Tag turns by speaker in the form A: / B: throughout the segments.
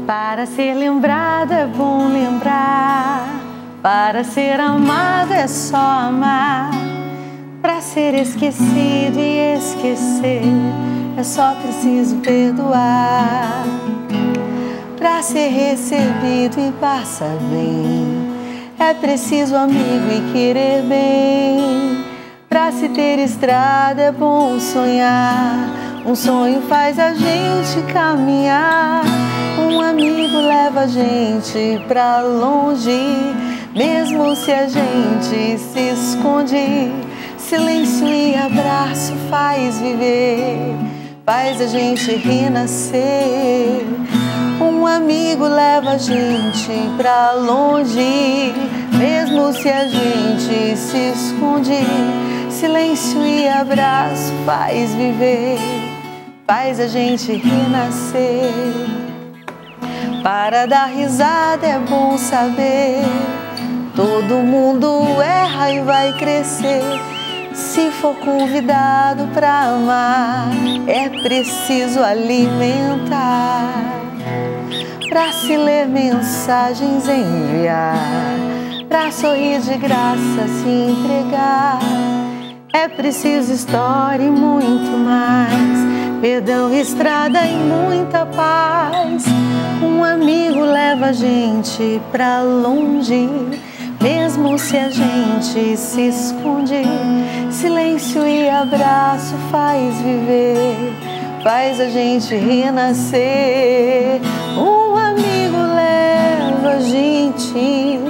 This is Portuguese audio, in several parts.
A: Para ser lembrado é bom lembrar, para ser amado é só amar, para ser esquecido e esquecer é só preciso perdoar. Para ser recebido e passar bem é preciso amigo e querer bem. Para se ter estrada é bom sonhar, um sonho faz a gente caminhar. Um amigo leva a gente pra longe, mesmo se a gente se esconde. Silêncio e abraço faz viver, faz a gente renascer. Um amigo leva a gente pra longe, mesmo se a gente se esconde. Silêncio e abraço faz viver, faz a gente renascer. Para dar risada é bom saber, todo mundo erra e vai crescer. Se for convidado pra amar, é preciso alimentar. Pra se ler mensagens enviar, pra sorrir de graça se entregar, é preciso história e muito mais, perdão, estrada e muita paz. Um amigo leva a gente pra longe, mesmo se a gente se esconde. Silêncio e abraço faz viver, faz a gente renascer. Um amigo leva a gente,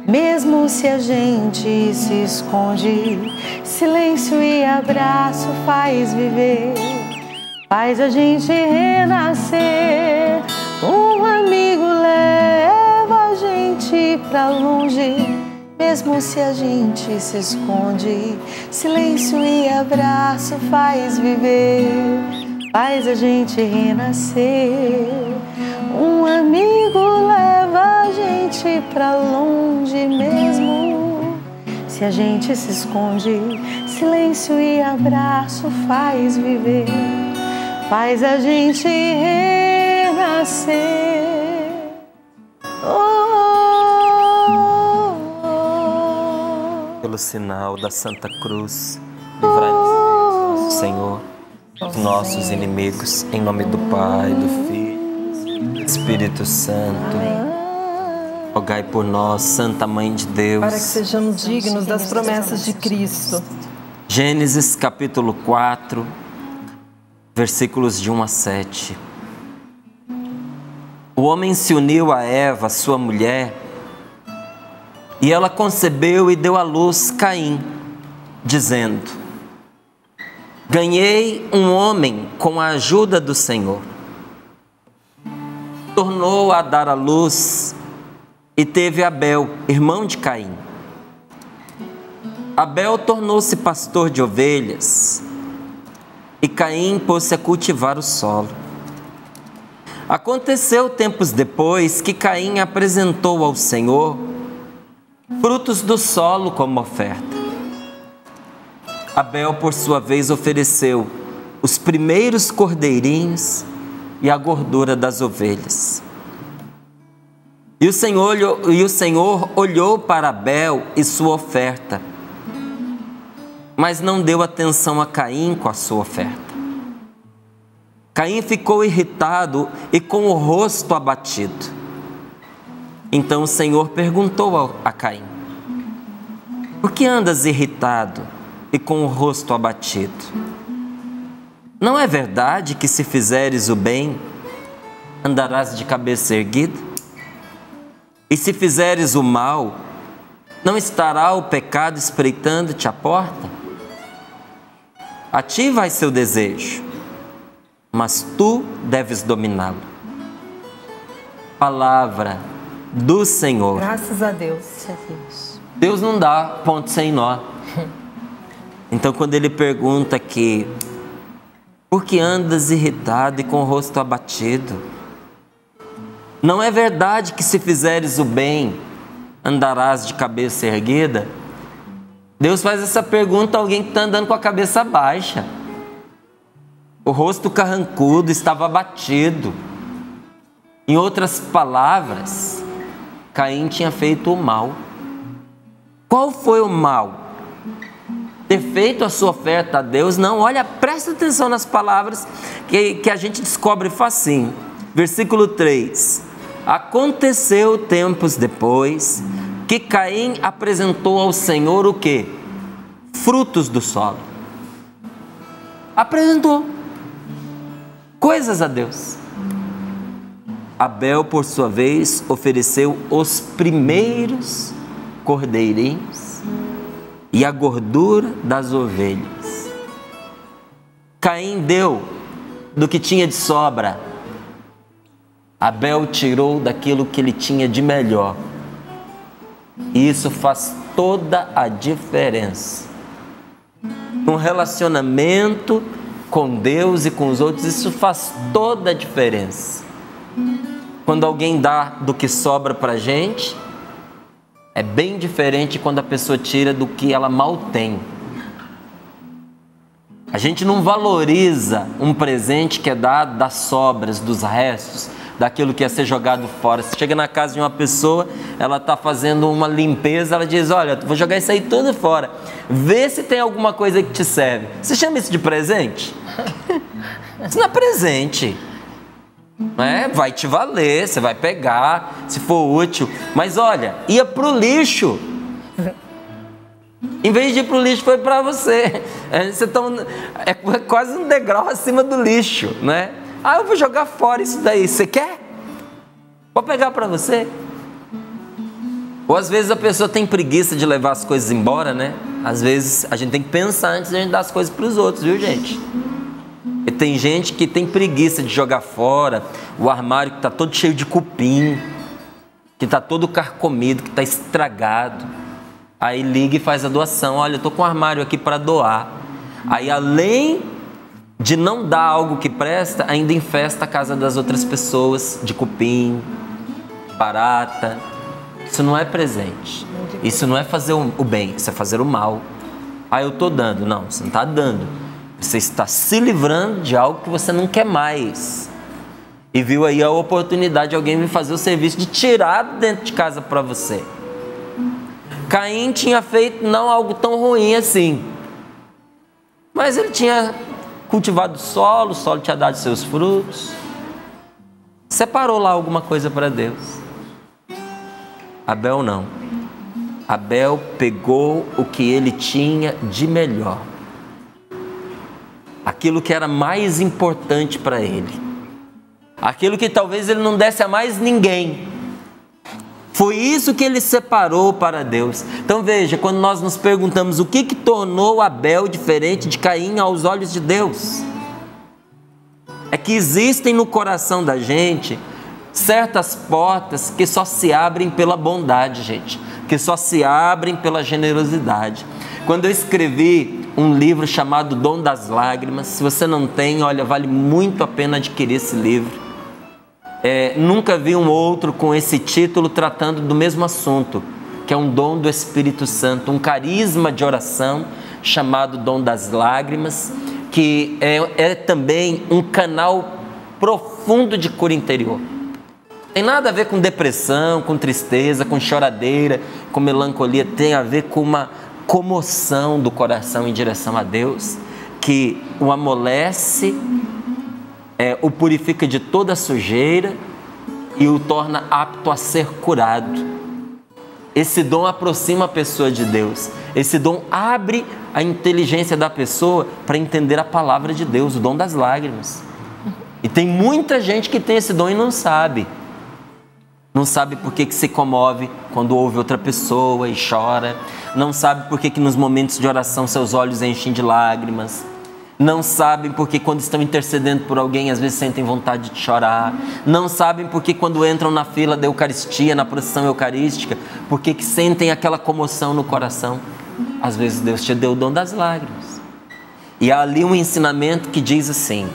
A: mesmo se a gente se esconde. Silêncio e abraço faz viver, faz a gente renascer. Um amigo leva a gente pra longe, mesmo se a gente se esconde. Silêncio e abraço faz viver, faz a gente renascer. Um amigo leva a gente pra longe, mesmo se a gente se esconde. Silêncio e abraço faz viver, faz a gente renascer.
B: Pelo sinal da Santa Cruz, livrai-nos, nosso Senhor, dos nossos inimigos, em nome do Pai, do Filho e do Espírito Santo. Rogai por nós, Santa Mãe de Deus,
C: para que sejamos dignos das promessas de Cristo.
B: Gênesis capítulo 4, versículos de 1 a 7. O homem se uniu a Eva, sua mulher, e ela concebeu e deu à luz Caim, dizendo: ganhei um homem com a ajuda do Senhor. Tornou a dar à luz e teve Abel, irmão de Caim. Abel tornou-se pastor de ovelhas e Caim pôs-se a cultivar o solo. Aconteceu tempos depois que Caim apresentou ao Senhor frutos do solo como oferta. Abel, por sua vez, ofereceu os primeiros cordeirinhos e a gordura das ovelhas. E o Senhor olhou para Abel e sua oferta, mas não deu atenção a Caim com a sua oferta. Caim ficou irritado e com o rosto abatido. Então o Senhor perguntou a Caim: por que andas irritado e com o rosto abatido? Não é verdade que se fizeres o bem, andarás de cabeça erguida? E se fizeres o mal, não estará o pecado espreitando-te à porta? A ti vai seu desejo, mas tu deves dominá-lo. Palavra do Senhor.
C: Graças a Deus.
B: Deus não dá ponto sem nó. Então, quando ele pergunta aqui: por que andas irritado e com o rosto abatido? Não é verdade que se fizeres o bem, andarás de cabeça erguida? Deus faz essa pergunta a alguém que está andando com a cabeça baixa. O rosto carrancudo, estava abatido. Em outras palavras, Caim tinha feito o mal. Qual foi o mal? Ter feito a sua oferta a Deus? Não, olha, presta atenção nas palavras que a gente descobre facinho. Versículo 3. Aconteceu tempos depois que Caim apresentou ao Senhor o quê? Frutos do solo. Apresentou coisas a Deus. Abel, por sua vez, ofereceu os primeiros cordeirinhos e a gordura das ovelhas. Caim deu do que tinha de sobra. Abel tirou daquilo que ele tinha de melhor. E isso faz toda a diferença. Um relacionamento com Deus e com os outros, isso faz toda a diferença. Quando alguém dá do que sobra pra gente, é bem diferente quando a pessoa tira do que ela mal tem. A gente não valoriza um presente que é dado das sobras, dos restos, daquilo que ia ser jogado fora. Você chega na casa de uma pessoa, ela está fazendo uma limpeza, ela diz, olha, vou jogar isso aí tudo fora. Vê se tem alguma coisa que te serve. Você chama isso de presente? Isso não é presente. Vai te valer, você vai pegar, se for útil. Mas olha, ia pro lixo. Em vez de ir pro lixo, foi para você. É quase um degrau acima do lixo, né? Ah, eu vou jogar fora isso daí. Você quer? Vou pegar para você. Ou às vezes a pessoa tem preguiça de levar as coisas embora, né? Às vezes a gente tem que pensar antes de a gente dar as coisas para os outros, viu, gente? E tem gente que tem preguiça de jogar fora o armário que está todo cheio de cupim, que está todo carcomido, que está estragado. Aí liga e faz a doação. Olha, eu estou com um armário aqui para doar. Aí além de não dar algo que presta, ainda infesta a casa das outras pessoas de cupim, barata. Isso não é presente. Isso não é fazer o bem, isso é fazer o mal. Ah, eu estou dando. Não, você não está dando. Você está se livrando de algo que você não quer mais. E viu aí a oportunidade de alguém vir fazer o serviço de tirar dentro de casa para você. Caim tinha feito não algo tão ruim assim. Mas ele tinha cultivado o solo tinha dado seus frutos. Separou lá alguma coisa para Deus. Abel não. Abel pegou o que ele tinha de melhor. Aquilo que era mais importante para ele. Aquilo que talvez ele não desse a mais ninguém. Foi isso que ele separou para Deus. Então veja, quando nós nos perguntamos o que tornou Abel diferente de Caim aos olhos de Deus, é que existem no coração da gente certas portas que só se abrem pela bondade, gente, que só se abrem pela generosidade. Quando eu escrevi um livro chamado Dom das Lágrimas, se você não tem, olha, vale muito a pena adquirir esse livro. Nunca vi um outro com esse título tratando do mesmo assunto, que é um dom do Espírito Santo, um carisma de oração chamado Dom das Lágrimas, que é também um canal profundo de cura interior. Tem nada a ver com depressão, com tristeza, com choradeira, com melancolia, tem a ver com uma comoção do coração em direção a Deus, que o amolece, o purifica de toda sujeira e o torna apto a ser curado. Esse dom aproxima a pessoa de Deus. Esse dom abre a inteligência da pessoa para entender a palavra de Deus, o dom das lágrimas. E tem muita gente que tem esse dom e não sabe. Não sabe por que se comove quando ouve outra pessoa e chora. Não sabe por que nos momentos de oração seus olhos enchem de lágrimas. Não sabem porque quando estão intercedendo por alguém, às vezes sentem vontade de chorar. Não sabem porque quando entram na fila da Eucaristia, na procissão eucarística, porque que sentem aquela comoção no coração. Às vezes Deus te deu o dom das lágrimas. E há ali um ensinamento que diz assim: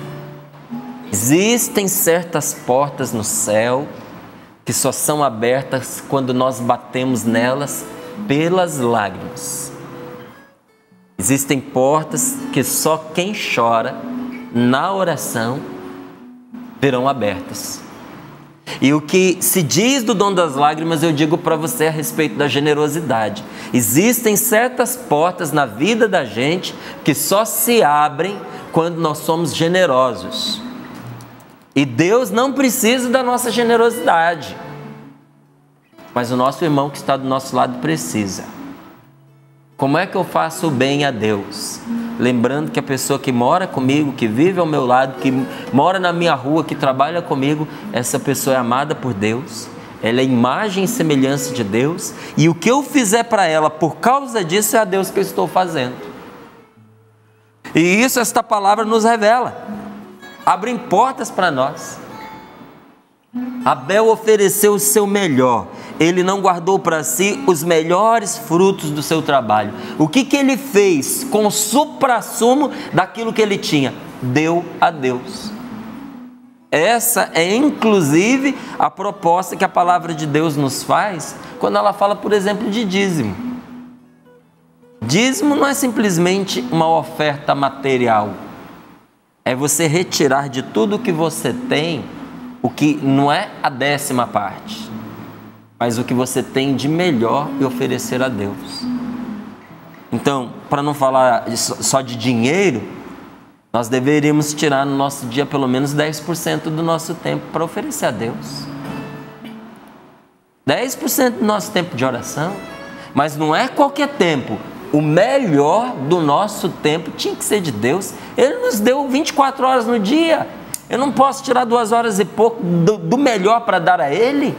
B: existem certas portas no céu que só são abertas quando nós batemos nelas pelas lágrimas. Existem portas que só quem chora na oração verão abertas. E o que se diz do dom das lágrimas, eu digo para você a respeito da generosidade. Existem certas portas na vida da gente que só se abrem quando nós somos generosos. E Deus não precisa da nossa generosidade, mas o nosso irmão que está do nosso lado precisa. Como é que eu faço o bem a Deus? Lembrando que a pessoa que mora comigo, que vive ao meu lado, que mora na minha rua, que trabalha comigo, essa pessoa é amada por Deus, ela é imagem e semelhança de Deus, e o que eu fizer para ela por causa disso é a Deus que eu estou fazendo. E isso esta palavra nos revela, abrem portas para nós. Abel ofereceu o seu melhor, ele não guardou para si os melhores frutos do seu trabalho. O que ele fez com o suprassumo daquilo que ele tinha? Deu a Deus. Essa é inclusive a proposta que a palavra de Deus nos faz quando ela fala, por exemplo, de dízimo. Dízimo não é simplesmente uma oferta material, é você retirar de tudo que você tem o que não é a 10ª parte, mas o que você tem de melhor e oferecer a Deus. Então, para não falar só de dinheiro, nós deveríamos tirar no nosso dia pelo menos 10% do nosso tempo para oferecer a Deus. 10% do nosso tempo de oração, mas não é qualquer tempo. O melhor do nosso tempo tinha que ser de Deus. Ele nos deu 24 horas no dia. Eu não posso tirar 2 horas e pouco do melhor para dar a Ele?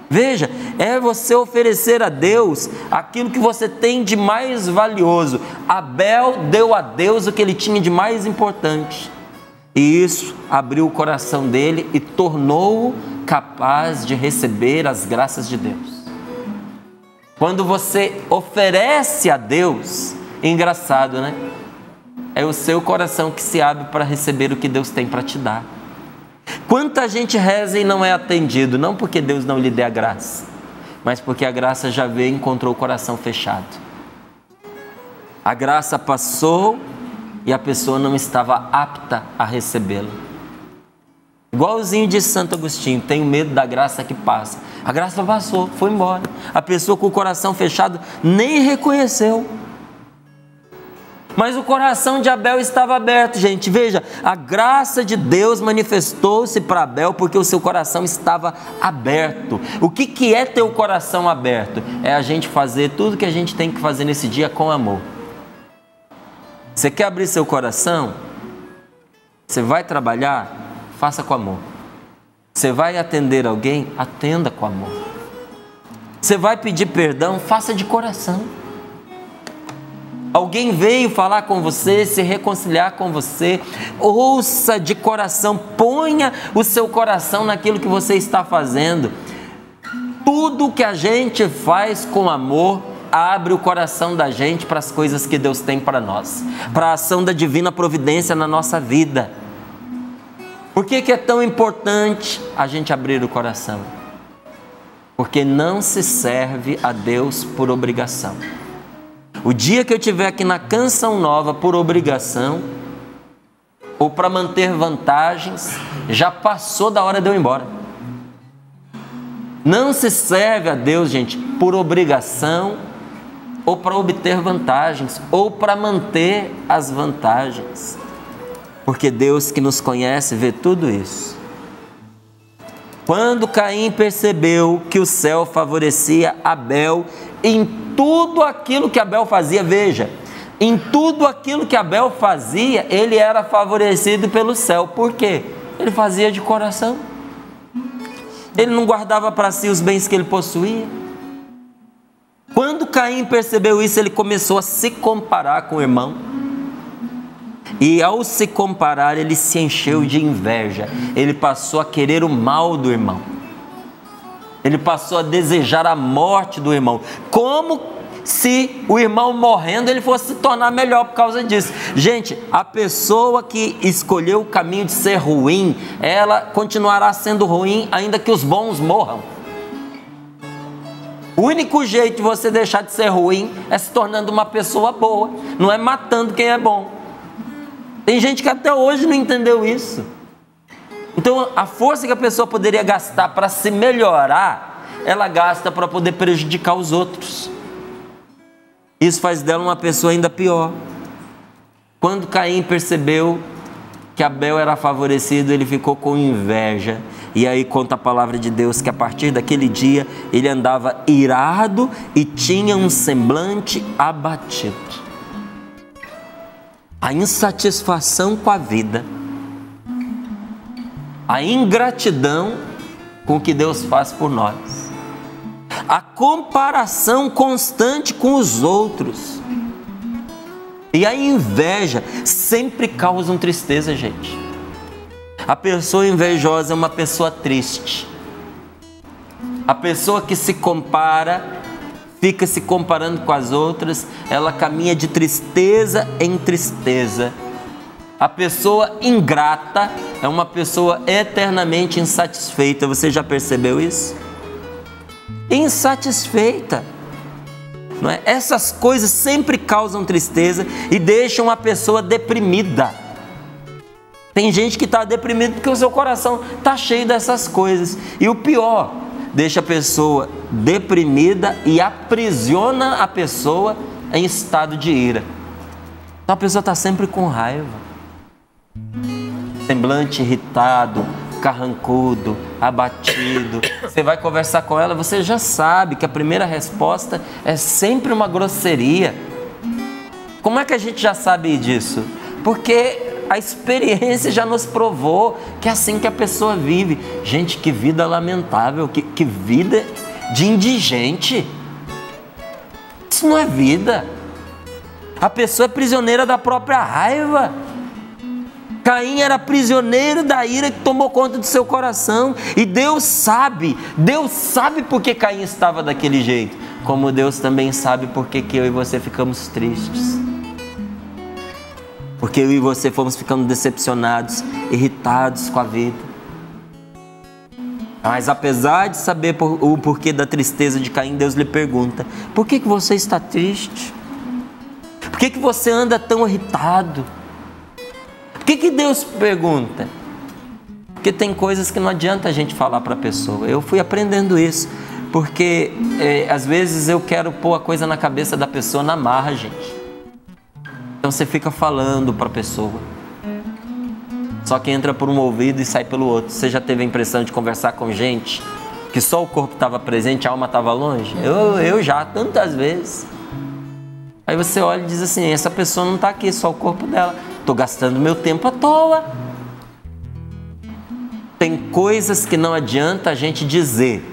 B: Veja, é você oferecer a Deus aquilo que você tem de mais valioso. Abel deu a Deus o que ele tinha de mais importante. E isso abriu o coração dele e tornou-o capaz de receber as graças de Deus. Quando você oferece a Deus, engraçado, né? É o seu coração que se abre para receber o que Deus tem para te dar. Quanta gente reza e não é atendido, não porque Deus não lhe dê a graça, mas porque a graça já veio e encontrou o coração fechado. A graça passou e a pessoa não estava apta a recebê-la. Igualzinho disse Santo Agostinho, tenho medo da graça que passa. A graça passou, foi embora. A pessoa com o coração fechado nem reconheceu. Mas o coração de Abel estava aberto, gente. Veja, a graça de Deus manifestou-se para Abel porque o seu coração estava aberto. O que é ter o coração aberto? É a gente fazer tudo que a gente tem que fazer nesse dia com amor. Você quer abrir seu coração? Você vai trabalhar? Faça com amor. Você vai atender alguém? Atenda com amor. Você vai pedir perdão? Faça de coração. Alguém veio falar com você, se reconciliar com você, ouça de coração, ponha o seu coração naquilo que você está fazendo. Tudo que a gente faz com amor abre o coração da gente para as coisas que Deus tem para nós, para a ação da divina providência na nossa vida. Por que é tão importante a gente abrir o coração? Porque não se serve a Deus por obrigação. O dia que eu estiver aqui na Canção Nova por obrigação ou para manter vantagens, já passou da hora de eu ir embora. Não se serve a Deus, gente, por obrigação ou para obter vantagens ou para manter as vantagens. Porque Deus que nos conhece vê tudo isso. Quando Caim percebeu que o céu favorecia Abel em tudo aquilo que Abel fazia, veja, em tudo aquilo que Abel fazia, ele era favorecido pelo céu. Por quê? Ele fazia de coração. Ele não guardava para si os bens que ele possuía. Quando Caim percebeu isso, ele começou a se comparar com o irmão. E ao se comparar, ele se encheu de inveja. Ele passou a querer o mal do irmão. Ele passou a desejar a morte do irmão. Como se o irmão morrendo, ele fosse se tornar melhor por causa disso. Gente, a pessoa que escolheu o caminho de ser ruim, ela continuará sendo ruim ainda que os bons morram. O único jeito de você deixar de ser ruim é se tornando uma pessoa boa. Não é matando quem é bom. Tem gente que até hoje não entendeu isso. Então a força que a pessoa poderia gastar para se melhorar, ela gasta para poder prejudicar os outros. Isso faz dela uma pessoa ainda pior. Quando Caim percebeu que Abel era favorecido, ele ficou com inveja. E aí conta a palavra de Deus que a partir daquele dia ele andava irado e tinha um semblante abatido. A insatisfação com a vida, a ingratidão com o que Deus faz por nós, a comparação constante com os outros e a inveja sempre causam tristeza, gente. A pessoa invejosa é uma pessoa triste. A pessoa que se compara, fica se comparando com as outras, ela caminha de tristeza em tristeza. A pessoa ingrata é uma pessoa eternamente insatisfeita. Você já percebeu isso? Insatisfeita. Não é? Essas coisas sempre causam tristeza e deixam a pessoa deprimida. Tem gente que está deprimido porque o seu coração está cheio dessas coisas. E o pior, deixa a pessoa deprimida e aprisiona a pessoa em estado de ira. Então a pessoa está sempre com raiva. Semblante irritado, carrancudo, abatido. Você vai conversar com ela, você já sabe que a primeira resposta é sempre uma grosseria. Como é que a gente já sabe disso? Porque a experiência já nos provou que é assim que a pessoa vive. Gente, que vida lamentável, que vida de indigente. Isso não é vida. A pessoa é prisioneira da própria raiva. Caim era prisioneiro da ira que tomou conta do seu coração. E Deus sabe por que Caim estava daquele jeito. Como Deus também sabe por que eu e você ficamos tristes. Porque eu e você fomos ficando decepcionados, irritados com a vida. Mas apesar de saber o porquê da tristeza de Caim, Deus lhe pergunta: por que você está triste? Por que você anda tão irritado? Por que Deus pergunta? Porque tem coisas que não adianta a gente falar para a pessoa. Eu fui aprendendo isso, porque às vezes eu quero pôr a coisa na cabeça da pessoa na marra, gente. Então você fica falando para a pessoa, só que entra por um ouvido e sai pelo outro. Você já teve a impressão de conversar com gente que só o corpo estava presente, a alma estava longe? Eu já, tantas vezes. Aí você olha e diz assim: essa pessoa não está aqui, só o corpo dela. Estou gastando meu tempo à toa. Tem coisas que não adianta a gente dizer,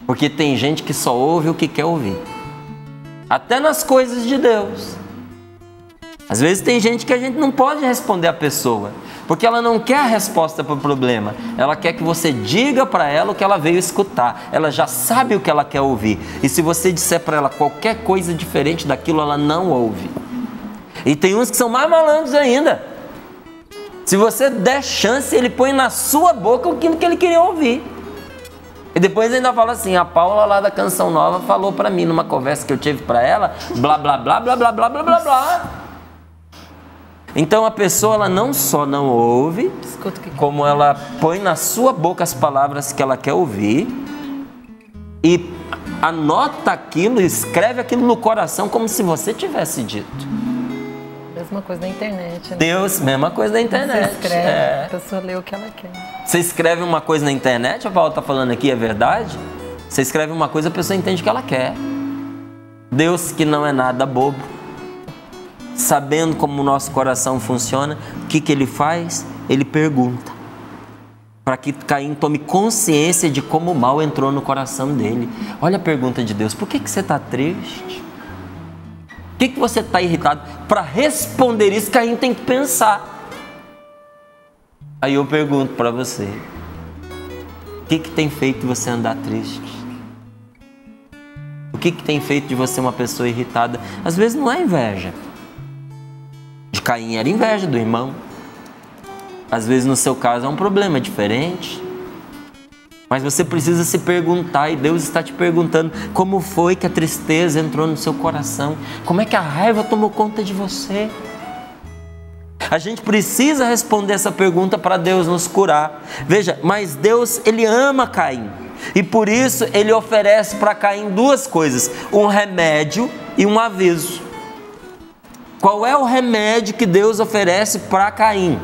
B: porque tem gente que só ouve o que quer ouvir. Até nas coisas de Deus. Às vezes tem gente que a gente não pode responder a pessoa, porque ela não quer a resposta para o problema. Ela quer que você diga para ela o que ela veio escutar. Ela já sabe o que ela quer ouvir. E se você disser para ela qualquer coisa diferente daquilo, ela não ouve. E tem uns que são mais malandros ainda. Se você der chance, ele põe na sua boca aquilo que ele queria ouvir. E depois ainda fala assim: a Paula lá da Canção Nova falou para mim numa conversa que eu tive para ela, blá, blá, blá, blá, blá, blá, blá, blá, blá. Então a pessoa, ela não só não ouve, como ela põe na sua boca as palavras que ela quer ouvir e anota aquilo, escreve aquilo no coração como se você tivesse dito.
C: Mesma coisa da internet, né?
B: Mesma coisa da internet.
C: Você escreve, a pessoa lê o que ela quer.
B: Você escreve uma coisa na internet, a Paula está falando aqui, é verdade? Você escreve uma coisa, a pessoa entende o que ela quer. Deus, que não é nada bobo, sabendo como o nosso coração funciona, o que Ele faz? Ele pergunta, para que Caim tome consciência de como o mal entrou no coração dele. Olha a pergunta de Deus: por que você está triste? Por que você está irritado? Para responder isso, Caim tem que pensar. Aí eu pergunto para você: o que tem feito você andar triste? O que tem feito de você uma pessoa irritada? Às vezes não é inveja. De Caim era inveja do irmão. Às vezes no seu caso é um problema diferente. Mas você precisa se perguntar, e Deus está te perguntando: como foi que a tristeza entrou no seu coração? Como é que a raiva tomou conta de você? A gente precisa responder essa pergunta para Deus nos curar. Veja, mas Deus, Ele ama Caim. E por isso Ele oferece para Caim duas coisas: um remédio e um aviso. Qual é o remédio que Deus oferece para Caim?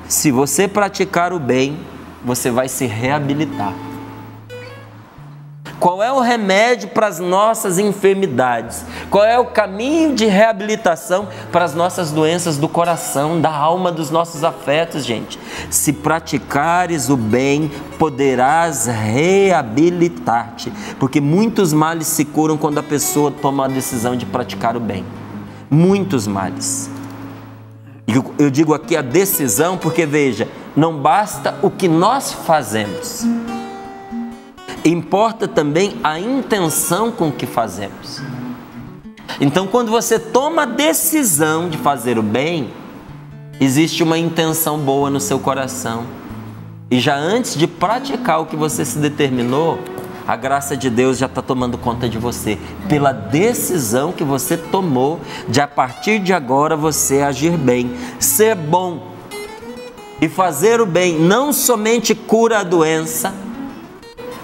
B: Se você praticar o bem, você vai se reabilitar. Qual é o remédio para as nossas enfermidades? Qual é o caminho de reabilitação para as nossas doenças do coração, da alma, dos nossos afetos, gente? Se praticares o bem, poderás reabilitar-te. Porque muitos males se curam quando a pessoa toma a decisão de praticar o bem. Muitos males. Eu digo aqui a decisão porque, veja, não basta o que nós fazemos. Importa também a intenção com que fazemos. Então, quando você toma a decisão de fazer o bem, existe uma intenção boa no seu coração. E já antes de praticar o que você se determinou, a graça de Deus já está tomando conta de você. Pela decisão que você tomou de, a partir de agora, você agir bem. Ser bom e fazer o bem não somente cura a doença,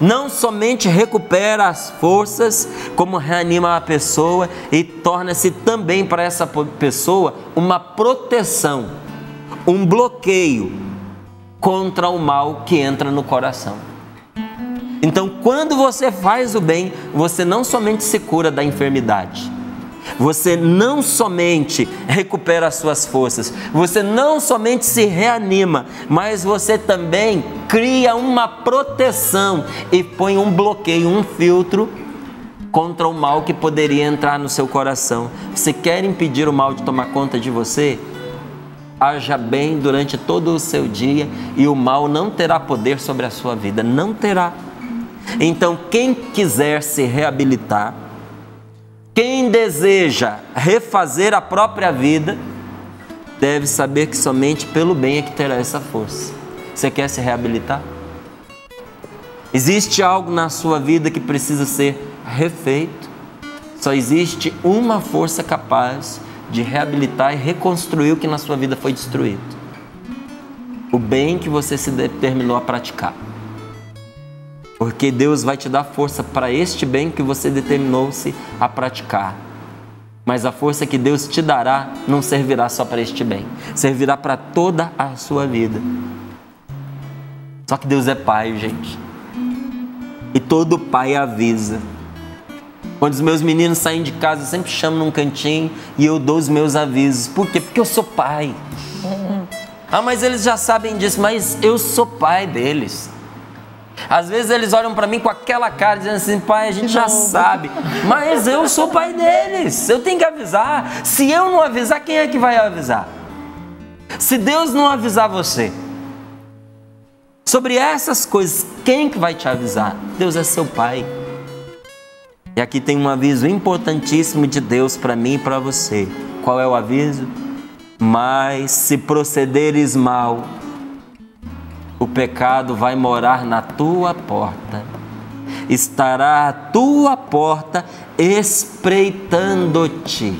B: não somente recupera as forças, como reanima a pessoa e torna-se também para essa pessoa uma proteção, um bloqueio contra o mal que entra no coração. Então, quando você faz o bem, você não somente se cura da enfermidade, você não somente recupera as suas forças, você não somente se reanima, mas você também cria uma proteção e põe um bloqueio, um filtro contra o mal que poderia entrar no seu coração. Você quer impedir o mal de tomar conta de você? Haja bem durante todo o seu dia e o mal não terá poder sobre a sua vida, não terá. Então, quem quiser se reabilitar, quem deseja refazer a própria vida, deve saber que somente pelo bem é que terá essa força. Você quer se reabilitar? Existe algo na sua vida que precisa ser refeito? Só existe uma força capaz de reabilitar e reconstruir o que na sua vida foi destruído: o bem que você se determinou a praticar. Porque Deus vai te dar força para este bem que você determinou-se a praticar. Mas a força que Deus te dará não servirá só para este bem, servirá para toda a sua vida. Só que Deus é Pai, gente. E todo pai avisa. Quando os meus meninos saem de casa, eu sempre chamo num cantinho e eu dou os meus avisos. Por quê? Porque eu sou pai. Ah, mas eles já sabem disso, mas eu sou pai deles. Às vezes eles olham para mim com aquela cara dizendo assim: pai, a gente já sabe, mas eu sou pai deles, eu tenho que avisar. Se eu não avisar, quem é que vai avisar? Se Deus não avisar você sobre essas coisas, quem que vai te avisar? Deus é seu pai. E aqui tem um aviso importantíssimo de Deus para mim e para você. Qual é o aviso? Mas se procederes mal, o pecado vai morar na tua porta, estará à tua porta espreitando-te,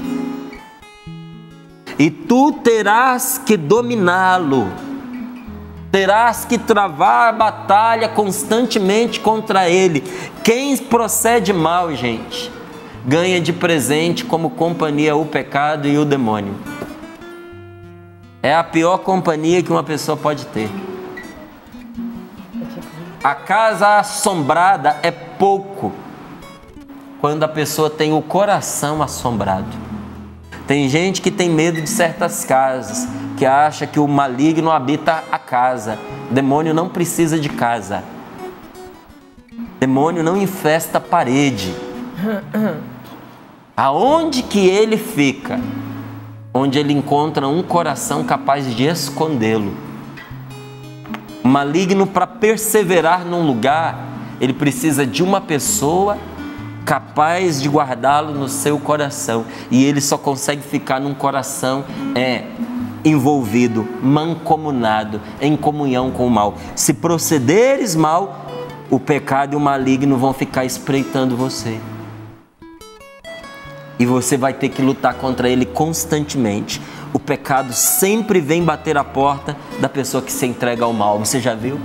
B: e tu terás que dominá-lo, terás que travar a batalha constantemente contra ele. Quem procede mal, gente, ganha de presente como companhia o pecado e o demônio. É a pior companhia que uma pessoa pode ter. A casa assombrada é pouco quando a pessoa tem o coração assombrado. Tem gente que tem medo de certas casas, que acha que o maligno habita a casa. Demônio não precisa de casa. Demônio não infesta a parede. Aonde que ele fica? Onde ele encontra um coração capaz de escondê-lo. O maligno, para perseverar num lugar, ele precisa de uma pessoa capaz de guardá-lo no seu coração. E ele só consegue ficar num coração envolvido, mancomunado, em comunhão com o mal. Se procederes mal, o pecado e o maligno vão ficar espreitando você. E você vai ter que lutar contra ele constantemente. o pecado sempre vem bater a porta da pessoa que se entrega ao mal. Você já viu?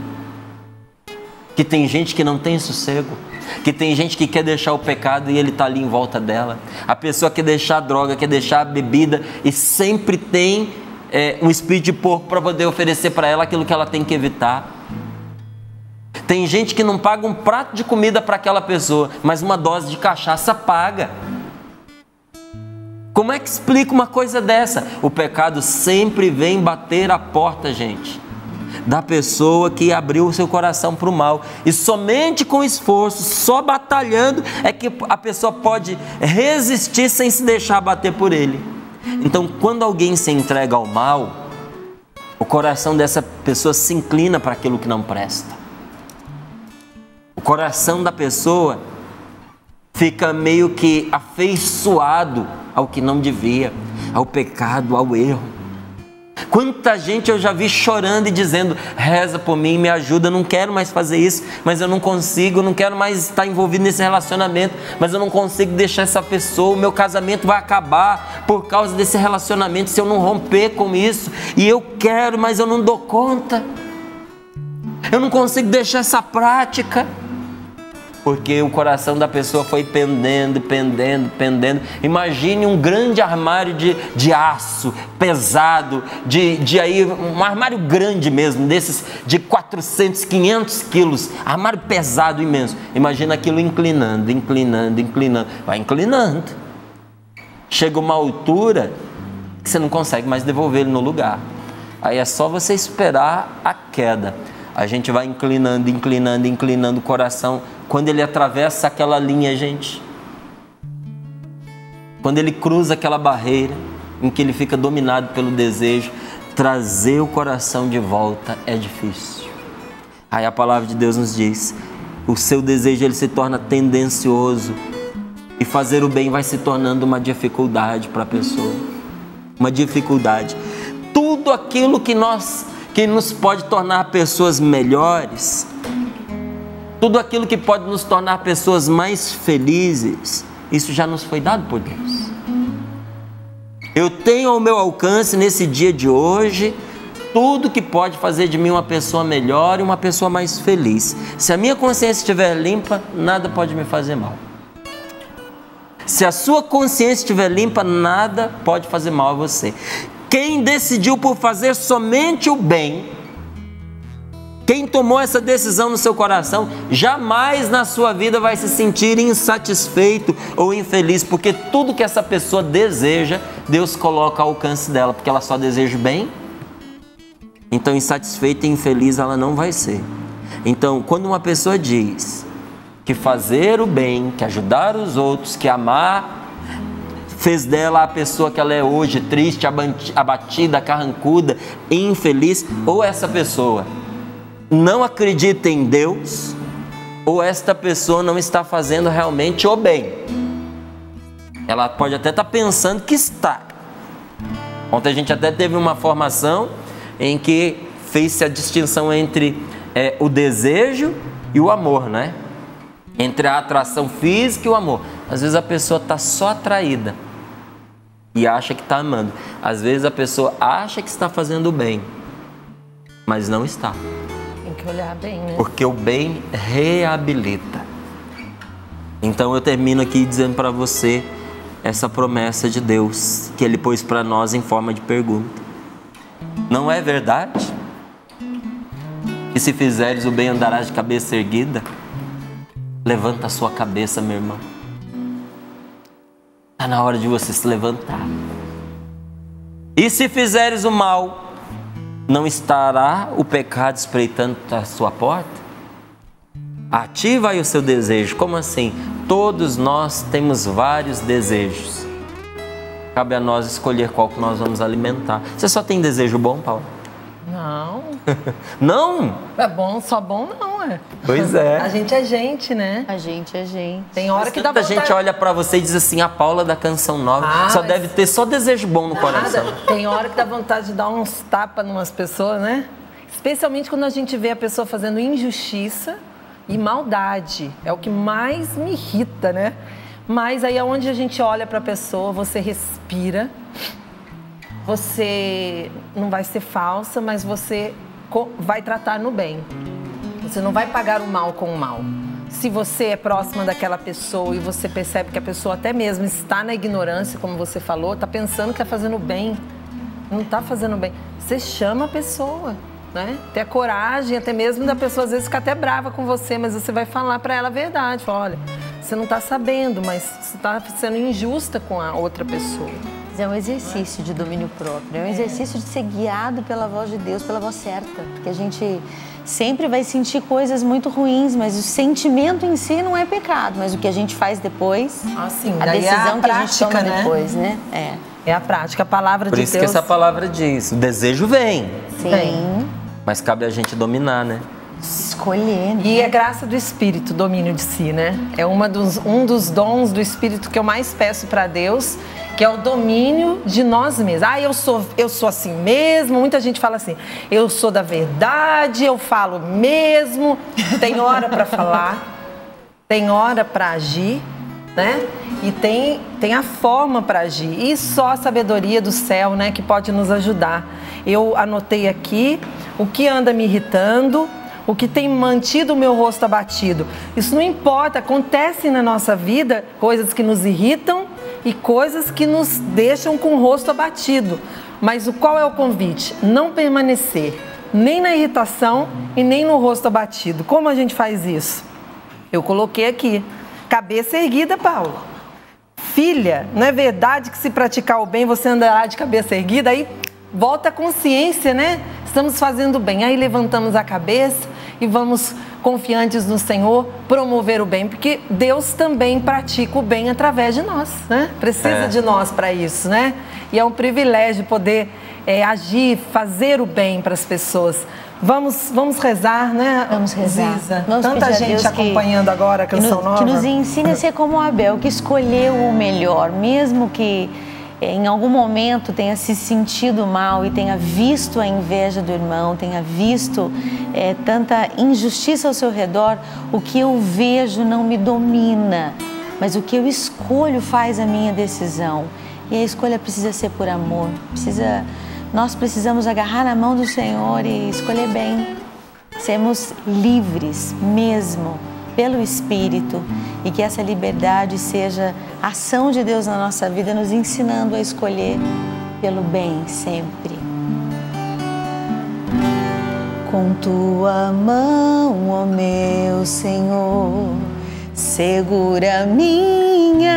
B: Que tem gente que não tem sossego, que tem gente que quer deixar o pecado e ele está ali em volta dela. A pessoa quer deixar a droga, quer deixar a bebida e sempre tem um espírito de porco para poder oferecer para ela aquilo que ela tem que evitar. Tem gente que não paga um prato de comida para aquela pessoa, mas uma dose de cachaça paga. Como é que explica uma coisa dessa? O pecado sempre vem bater a porta, gente, da pessoa que abriu o seu coração para o mal. E somente com esforço, só batalhando, é que a pessoa pode resistir sem se deixar bater por ele. Então, quando alguém se entrega ao mal, o coração dessa pessoa se inclina para aquilo que não presta. O coração da pessoa fica meio que afeiçoado ao que não devia, ao pecado, ao erro. Quanta gente eu já vi chorando e dizendo: reza por mim, me ajuda, eu não quero mais fazer isso, mas eu não consigo, eu não quero mais estar envolvido nesse relacionamento, mas eu não consigo deixar essa pessoa, o meu casamento vai acabar por causa desse relacionamento, se eu não romper com isso, e eu quero, mas eu não dou conta, eu não consigo deixar essa prática. Porque o coração da pessoa foi pendendo. Imagine um grande armário de aço, pesado, um armário grande mesmo, desses de 400, 500 quilos, armário pesado, imenso. Imagina aquilo inclinando, vai inclinando. Chega uma altura que você não consegue mais devolver ele no lugar. Aí é só você esperar a queda. A gente vai inclinando o coração. Quando ele atravessa aquela linha, gente, quando ele cruza aquela barreira em que ele fica dominado pelo desejo, trazer o coração de volta é difícil. Aí a palavra de Deus nos diz: o seu desejo ele se torna tendencioso e fazer o bem vai se tornando uma dificuldade para a pessoa. Uma dificuldade. Tudo aquilo que nos pode tornar pessoas melhores, tudo aquilo que pode nos tornar pessoas mais felizes, isso já nos foi dado por Deus. Eu tenho ao meu alcance nesse dia de hoje tudo que pode fazer de mim uma pessoa melhor e uma pessoa mais feliz. Se a minha consciência estiver limpa, nada pode me fazer mal. Se a sua consciência estiver limpa, nada pode fazer mal a você. Quem decidiu por fazer somente o bem, quem tomou essa decisão no seu coração, jamais na sua vida vai se sentir insatisfeito ou infeliz, porque tudo que essa pessoa deseja, Deus coloca ao alcance dela, porque ela só deseja o bem. Então, insatisfeita e infeliz ela não vai ser. Então, quando uma pessoa diz que fazer o bem, que ajudar os outros, que amar, fez dela a pessoa que ela é hoje, triste, abatida, carrancuda, infeliz, ou essa pessoa não acredita em Deus, ou esta pessoa não está fazendo realmente o bem. Ela pode até estar pensando que está. Ontem a gente até teve uma formação em que fez-se a distinção entre o desejo e o amor, né? Entre a atração física e o amor. Às vezes a pessoa está só atraída e acha que está amando. Às vezes a pessoa acha que está fazendo o bem, mas não está.
C: Tem que olhar bem, né?
B: Porque o bem reabilita. Então eu termino aqui dizendo para você essa promessa de Deus que Ele pôs para nós em forma de pergunta. Não é verdade que se fizeres o bem andarás de cabeça erguida? Levanta a sua cabeça, meu irmão. Está na hora de você se levantar. E se fizeres o mal, não estará o pecado espreitando a sua porta? Ativa aí o seu desejo. Como assim? Todos nós temos vários desejos. Cabe a nós escolher qual que nós vamos alimentar. Você só tem desejo bom, Paulo?
C: Não.
B: Não?
C: É bom, só bom não, é.
B: Pois é.
C: A gente é gente, né?
A: A gente é gente.
C: Tem hora que dá
B: Muita
C: vontade.
B: gente olha pra você e diz assim: a Paula da Canção Nova só deve ter só desejo bom no coração.
C: Tem hora que dá vontade de dar uns tapas numas pessoas, né? Especialmente quando a gente vê a pessoa fazendo injustiça e maldade. É o que mais me irrita, né? Mas aí é onde a gente olha pra pessoa, você respira você não vai ser falsa, mas você vai tratar no bem. Você não vai pagar o mal com o mal. Se você é próxima daquela pessoa e você percebe que a pessoa até mesmo está na ignorância, como você falou, está pensando que está fazendo bem, não está fazendo bem, você chama a pessoa, né? Ter coragem, até mesmo da pessoa às vezes ficar até brava com você, mas você vai falar para ela a verdade. Fala, olha, você não está sabendo, mas você está sendo injusta com a outra pessoa.
A: É um exercício de domínio próprio, é um exercício de ser guiado pela voz de Deus, pela voz certa, porque a gente sempre vai sentir coisas muito ruins, mas o sentimento em si não é pecado, mas o que a gente faz depois, a decisão que a gente toma depois, né?
C: É a prática, a palavra de Deus.
B: Por isso que essa palavra diz, o desejo vem.
A: Sim.
B: Mas cabe a gente dominar, né?
A: Escolher. Né?
C: E é graça do Espírito, domínio de si, né? É um dos dons do Espírito que eu mais peço para Deus, que é o domínio de nós mesmos. Ah, eu sou assim mesmo. Muita gente fala assim, eu sou da verdade, eu falo mesmo. Tem hora para falar, tem hora para agir, né? E tem a forma para agir. E só a sabedoria do céu, né, que pode nos ajudar. Eu anotei aqui o que anda me irritando, o que tem mantido o meu rosto abatido. Isso não importa, acontecem na nossa vida coisas que nos irritam e coisas que nos deixam com o rosto abatido. Mas qual é o convite? Não permanecer nem na irritação e nem no rosto abatido. Como a gente faz isso? Eu coloquei aqui, cabeça erguida, Paulo. Filha, não é verdade que se praticar o bem você andará de cabeça erguida? Aí volta a consciência, né? Estamos fazendo bem. Aí levantamos a cabeça e vamos confiantes no Senhor promover o bem, porque Deus também pratica o bem através de nós, né? Precisa de nós para isso, né? E é um privilégio poder agir, fazer o bem para as pessoas. Vamos rezar, né?
A: Vamos rezar.
C: Ziza. Tanta gente acompanhando agora a Canção Nova.
A: Que nos ensine a ser como Abel, que escolheu o melhor, mesmo que em algum momento tenha se sentido mal e tenha visto a inveja do irmão, tenha visto tanta injustiça ao seu redor, o que eu vejo não me domina, mas o que eu escolho faz a minha decisão. E a escolha precisa ser por amor, nós precisamos agarrar na mão do Senhor e escolher bem, sermos livres mesmo pelo Espírito, e que essa liberdade seja a ação de Deus na nossa vida, nos ensinando a escolher pelo bem sempre. Com tua mão, ó meu Senhor, segura a minha,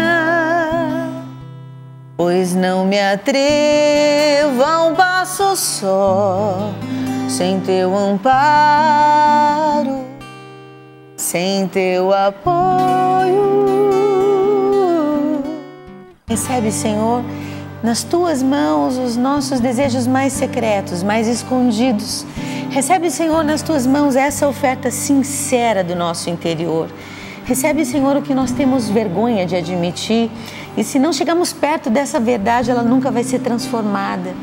A: pois não me atrevo a um passo só, sem teu amparo, sem teu apoio. Recebe, Senhor, nas tuas mãos os nossos desejos mais secretos, mais escondidos. Recebe, Senhor, nas tuas mãos essa oferta sincera do nosso interior. Recebe, Senhor, o que nós temos vergonha de admitir. E se não chegarmos perto dessa verdade, ela nunca vai ser transformada.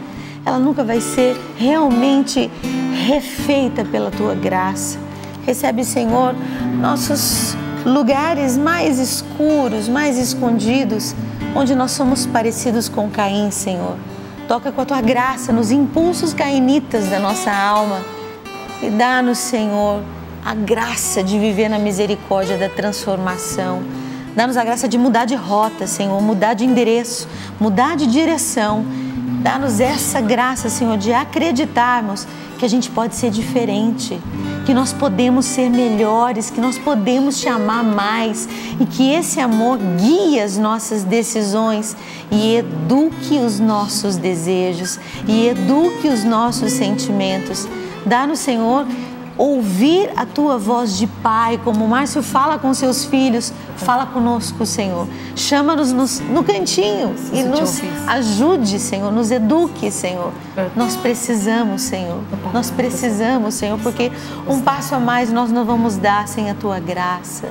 A: Ela nunca vai ser realmente refeita pela tua graça. Recebe, Senhor, nossos lugares mais escuros, mais escondidos, onde nós somos parecidos com Caim, Senhor. Toca com a tua graça nos impulsos cainitas da nossa alma e dá-nos, Senhor, a graça de viver na misericórdia da transformação. Dá-nos a graça de mudar de rota, Senhor, mudar de endereço, mudar de direção. Dá-nos essa graça, Senhor, de acreditarmos que a gente pode ser diferente, que nós podemos ser melhores, que nós podemos te amar mais e que esse amor guie as nossas decisões e eduque os nossos desejos e eduque os nossos sentimentos. Dá-nos, Senhor, ouvir a tua voz de pai, como o Márcio fala com seus filhos, fala conosco, Senhor. Chama-nos no cantinho e nos ajude, Senhor, nos eduque, Senhor. Nós precisamos, Senhor. Nós precisamos, Senhor, porque um passo a mais nós não vamos dar sem a tua graça.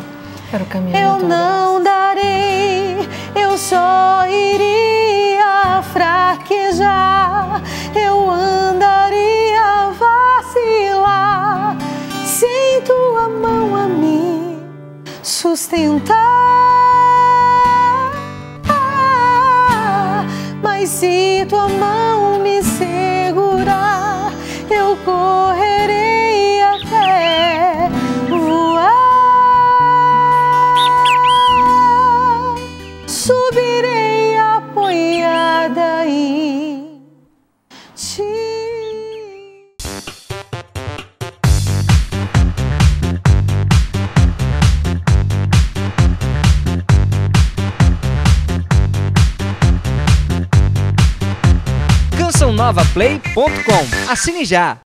A: Eu não darei, eu só iria fraquejar, eu andaria vacilar, sem tua mão a mim sustentar. Mas se tua mão me segurar, eu correrei até voar. Subirei apoiada em ti.
D: CançãoNovaPlay.com. Assine já!